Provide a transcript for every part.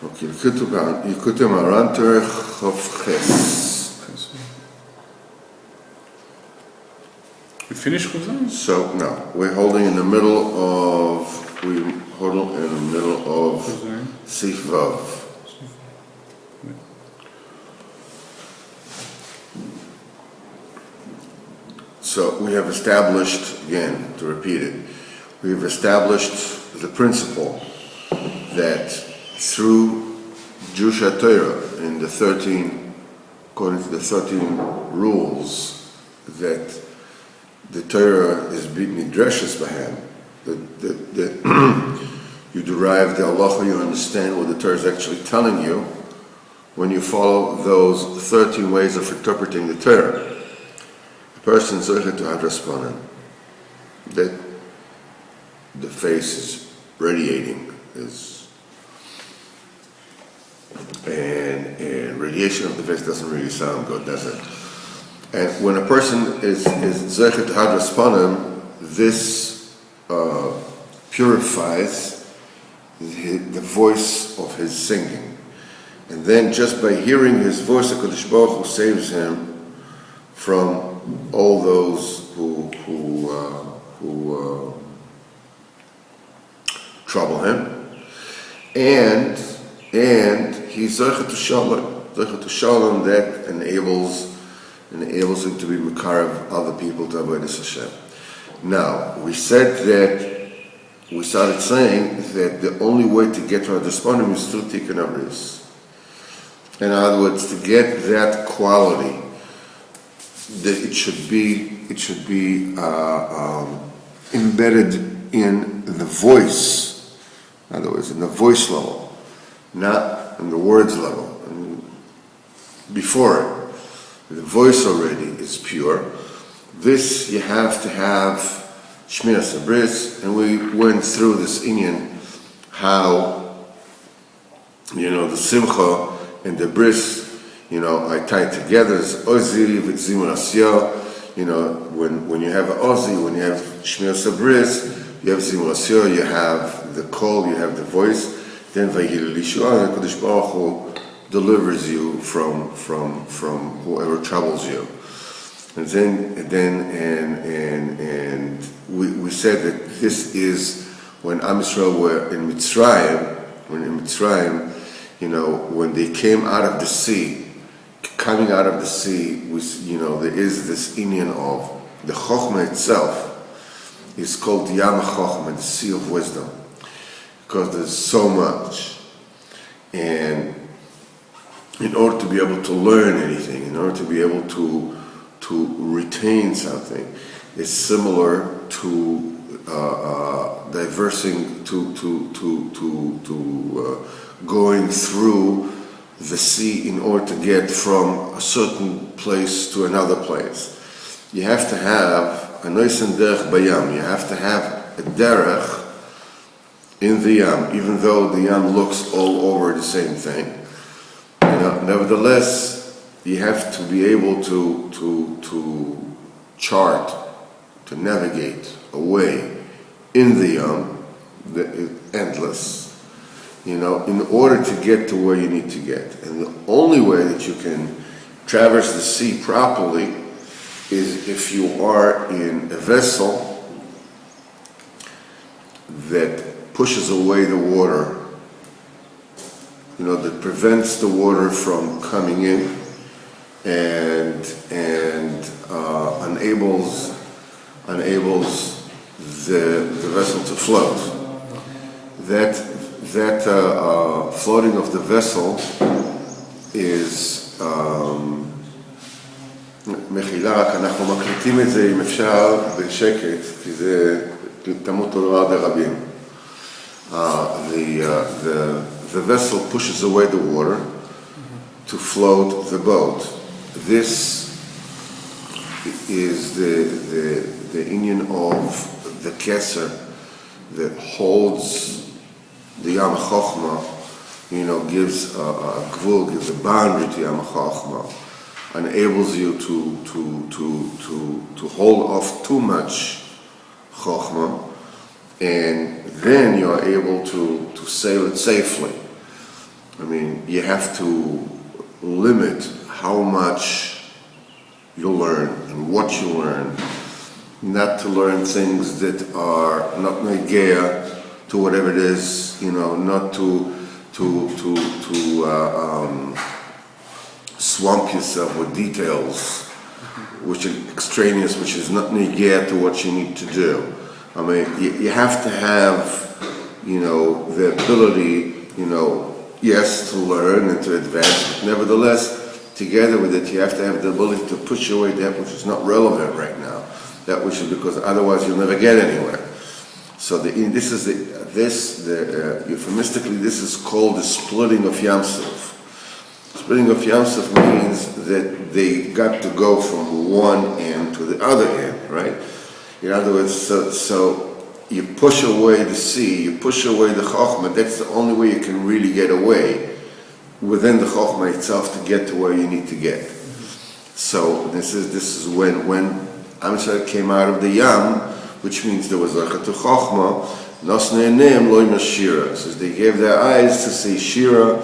Okay, Likutei Moharan Chav Ches. We finished Chuzan? So no, we're holding in the middle of Sif Vav. So we have established, again, to repeat it, we have established the principle that through Jewish Torah, in the 13, according to the 13 rules, that the Torah is midreshes b'hem, that you derive the halacha, you understand what the Torah is actually telling you when you follow those 13 ways of interpreting the Torah. The person is zocheh to hadraspanan, that the face is radiating, and radiation of the face doesn't really sound good, does it? And when a person is zocheh to hadraspanan, this purifies the voice of his singing. And then just by hearing his voice, HaKadosh Baruch Hu saves him from all those who trouble him. And he's zocheh to shalom, that enables him to be mekarev other people to avoid Hashem. Now, we started saying that the only way to get to Hadraspanim is through Tikkun Abris. In other words, to get that quality, that it should be embedded in the voice. In other words, in the voice level, not in the words level. I mean, before it, the voice already is pure. This you have to have Shmiras Habris, and we went through this inyan, how, the Simcha and the Bris, are tied together. It's Ozi v'Zimun Asiyah. When you have Ozi, when you have Shmiras Habris, you have Zimun Asiyah, you have the call, you have the voice. Then Vayhil Lishua, and HaKadosh Baruch Hu delivers you from whoever troubles you. And we said that this is when Am Yisrael were in Mitzrayim, when they came out of the sea, coming out of the sea, there is this inyan of the Chokhmah itself is called the Yam HaChokhmah, the Sea of Wisdom, because there's so much. And in order to be able to learn anything, in order to be able to retain something, is similar to diversing, to going through the sea in order to get from a certain place to another place. You have to have a noisen derech bayam. You have to have a derech in the yam, even though the yam looks all over the same thing. Nevertheless, you have to be able to chart, to navigate a way in the yam that is endless, in order to get to where you need to get. And the only way that you can traverse the sea properly is if you are in a vessel that pushes away the water, that prevents the water from coming in and enables the vessel to float. That floating of the vessel is מחילה, רק אנחנו מקליטים את זה אם אפשר בשקט, כי זה תמות תורה דרבים. The vessel pushes away the water to float the boat. This is the inyan of the keser that holds the Yam HaChokhmah, gives a gvul, gives a boundary to Yam HaChokhmah, enables you to hold off too much Chokhmah, and then you are able to sail it safely. I mean, you have to limit how much you learn and what you learn, not to learn things that are not negea to whatever it is, not to swamp yourself with details which are extraneous, which is not negea to what you need to do. I mean, you have to have, the ability, yes, to learn and to advance, but nevertheless, together with it, you have to have the ability to push away that which is not relevant right now. That which is, because otherwise you'll never get anywhere. So euphemistically, this is called the splitting of Yamsuf. Splitting of Yamsuf means that they got to go from one end to the other end, right? In other words, so you push away the sea, you push away the Chokhmah. That's the only way you can really get away within the Chokhmah itself to get to where you need to get. So this is when Am Yisrael came out of the Yam, which means there was Zachat to Chokhmah. Nosnei Eineim lo yimas Shira. Says they gave their eyes to see Shira.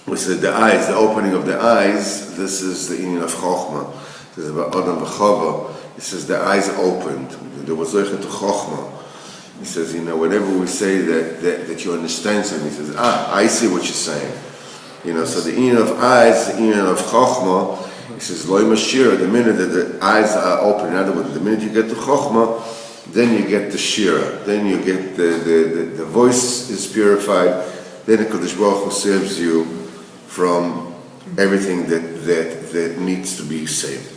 We said the eyes, the opening of the eyes. This is the union of Chokhmah. This is about Adam v'Chava. It says the eyes opened. There was Zachat to Chokhmah. He says, whenever we say that you understand something, he says, I see what you're saying. So the union of eyes, the union of Chokhmah. He says, Lo yimas Shira. The minute that the eyes are open, in other words, the minute you get to Chokhmah, then you get the Shira. Then you get the voice is purified. Then the Kadosh Baruch Hu saves you from everything that needs to be saved.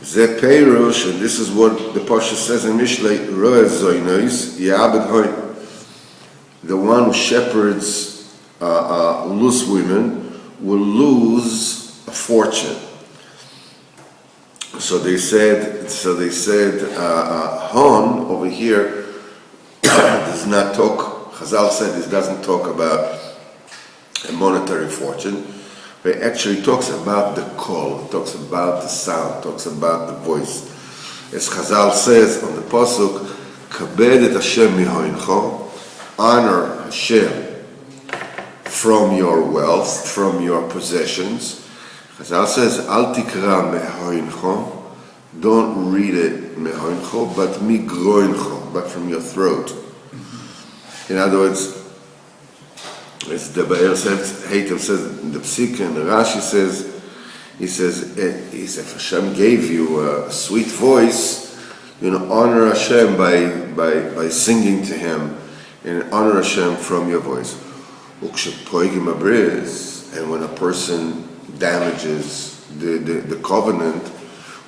Ze Peirush, and this is what the Pasha says in Mishlei, Roeh Zoynos, Ya'abed Hoy. The one who shepherds loose women will lose a fortune. So they said, Hon over here does not talk. Chazal said this doesn't talk about a monetary fortune, but it actually talks about the call, it talks about the sound, it talks about the voice. As Chazal says on the pasuk, Kabed et Hashem mihoincho, honor Hashem from your wealth, from your possessions. Chazal says, Al tikra mehoincho, don't read it mehoincho, but migroincho, but from your throat. In other words, as the Be'er Hatem says in the Psik, and the Rashi says, he says, if Hashem gave you a sweet voice, honor Hashem by singing to Him, and honor Hashem from your voice. And when a person damages the covenant,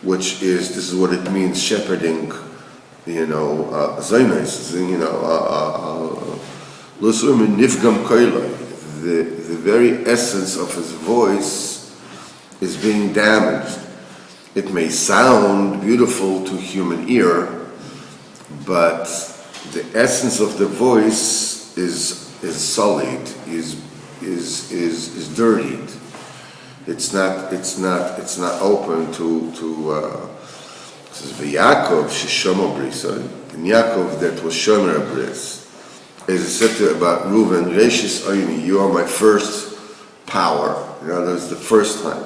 which is, this is what it means, shepherding, Zaynis, the very essence of his voice is being damaged. It may sound beautiful to human ear, but the essence of the voice is sullied, is dirtied. It's not open to says V'Yaakov sheshomo brisa, and Yaakov that was shomer bris. As it said to about Reuven, Reshis Oyni, you are my first power. That was the first time.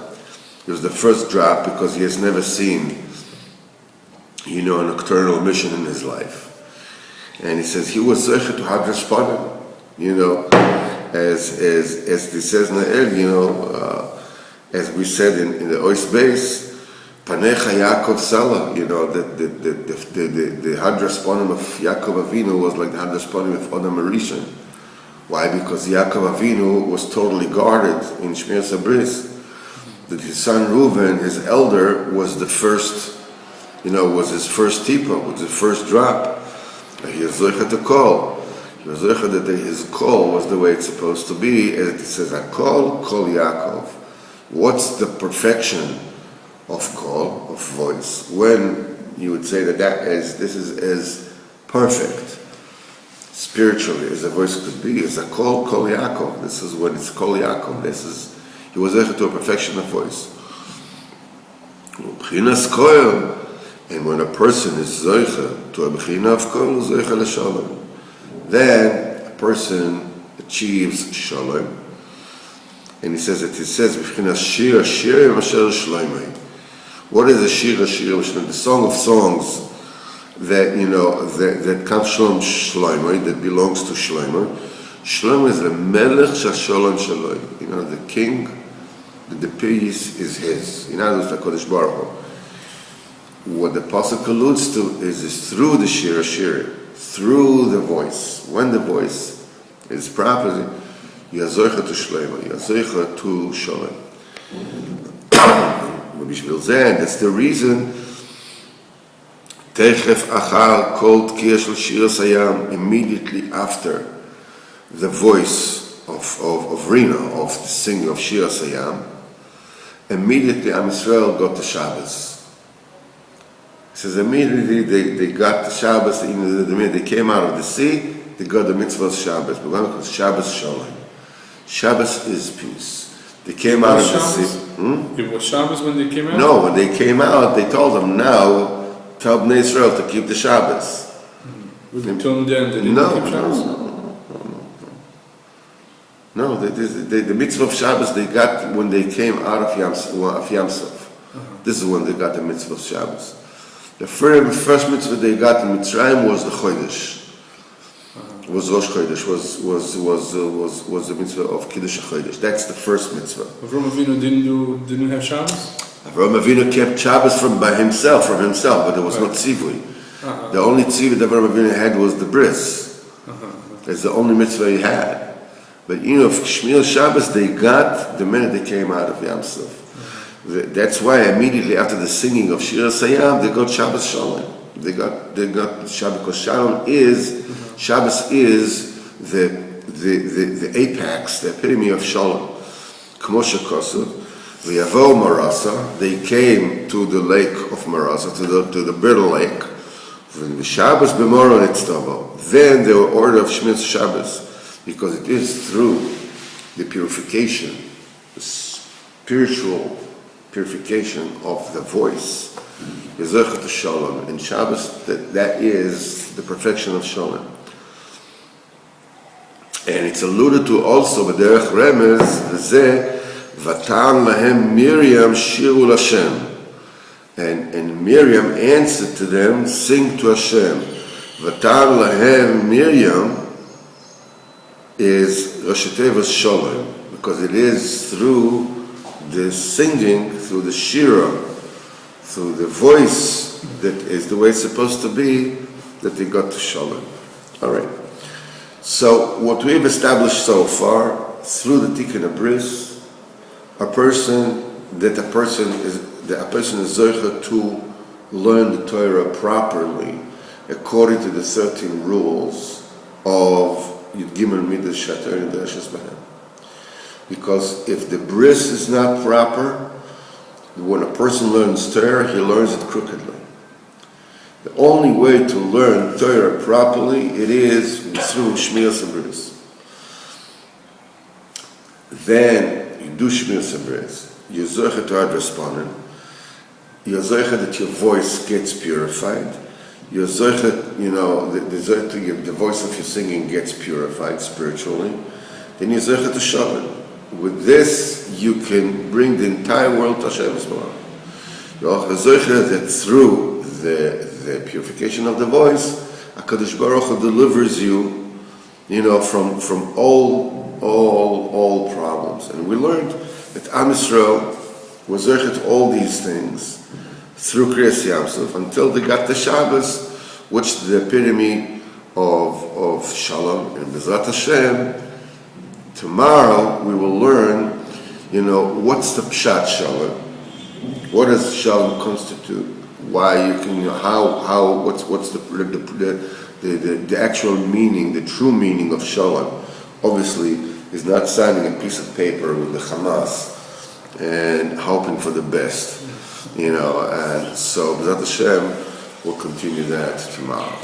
It was the first drop because he has never seen, a nocturnal mission in his life. And he says he was zeichet to Hadras Panim, as it says in the as we said in the Ois base, Panecha Yaakov Salah, the Hadras Panim of Yaakov Avinu was like the Hadras Panim of Adam Rishon. Why? Because Yaakov Avinu was totally guarded in Shmir Sabris. That his son Reuven, his elder, was the first, was his first tipa, was his first drop. He was zoichet to call. He was zoichet that his call was the way it's supposed to be. As it says, Akol, Kol Yaakov. What's the perfection of call, of voice, when you would say this is as perfect spiritually as a voice could be, as a call Yaakov. This is when it's Kol Yaakov. He was able to a perfection of voice. And when a person is zoicha to a b'china of kol, zoicha l'shalom, then a person achieves shalom. And he says, "B'chinas shir hashirim asher shloimei." What is a shir hashirim? The song of songs that that comes from Shlomo, that belongs to Shlomo. Shlomo is the melech shasholem shaloi. The king, the peace is his. It's the Kodesh Baruch Hu. What the pasuk alludes to is through the shir hashirim, through the voice. When the voice is properly, yazoicha to Shlomo, yazoicha to Sholem. That's the reason. Techef achar kol tkiya shel shir sayam, immediately after the voice of Rina, of the singing of Shir Sayam, immediately Am Yisrael got the Shabbos. He says immediately they got the Shabbos, the minute they came out of the sea, they got the mitzvah of Shabbos. We're going to call Shabbos Shalom. Shabbos is peace. They came out of the sea. It was Shabbos when they came out? No, when they came out, they told them, now tell Bnei Israel to keep the Shabbos. Until then, they didn't keep Shabbos? No, the mitzvah of Shabbos they got when they came out of Yam Suf. This is when they got the mitzvah of Shabbos. The first mitzvah they got in Mitzrayim was the Chodesh. Was Rosh Chodesh, was the mitzvah of Kiddush HaChodesh. That's the first mitzvah. Avraham Avinu didn't have Shabbos? Avraham Avinu kept Shabbos from himself, but there was no tzivui. The only tzivui that Avraham Avinu had was the bris. That's the only mitzvah he had. But Shmiras Shabbos they got the minute they came out of Yam Suf. That's why immediately after the singing of Shir Sayam they got Shabbos Shalom. They got Shabbos, because Shabbos is the apex, the epitome of Shalom. Kmo shekosav, v'yavo Marasa, they came to the lake of Marasa, to the brittle lake. Shabbos b'moron etztavo. Then they were ordered of Shmiras Shabbos, because it is through the purification, the spiritual purification of the voice, Yezochet Shalom, and Shabbos, that is the perfection of Shalom. And it's alluded to also by Derech Remez, v'zeh, v'tan lahem Miriam shiru l'Hashem. And Miriam answered to them, sing to Hashem. V'tan lahem Miriam is Rosh Tevas Shalom, because it is through the singing, through the shira, through the voice that is the way it's supposed to be, that they got to Shalom. All right. So what we've established so far, through the Tikkun Abris, a person is zoicha to learn the Torah properly, according to the 13 rules of Yud Gimel Midas Shator and Dereshus Bahem. Because if the bris is not proper, when a person learns Torah, he learns it crookedly. The only way to learn Torah properly, it is through Shmiras Bris. Then you do Shmiras Bris. You're zoicha to ad respondent. You're zoicha that your voice gets purified. Your zoicha, the voice of your singing gets purified spiritually. Then you're zoicha to Shalom. With this, you can bring the entire world to Hashem's Baruch. You're zoicha that through the purification of the voice, HaKadosh Baruch Hu delivers you, from all problems. And we learned that Am Yisrael was zoicha to all these things through Kriyas Yam Suf until they got the Shabbos, which is the epitome of Shalom. And B'ezrat Hashem, tomorrow we will learn, what's the Pshat Shalom? What does Shalom constitute? Why you can, what's the actual meaning, the true meaning of Shalom? Obviously, is not signing a piece of paper with the Hamas and hoping for the best. And so B'ezrat Hashem, we'll continue that tomorrow.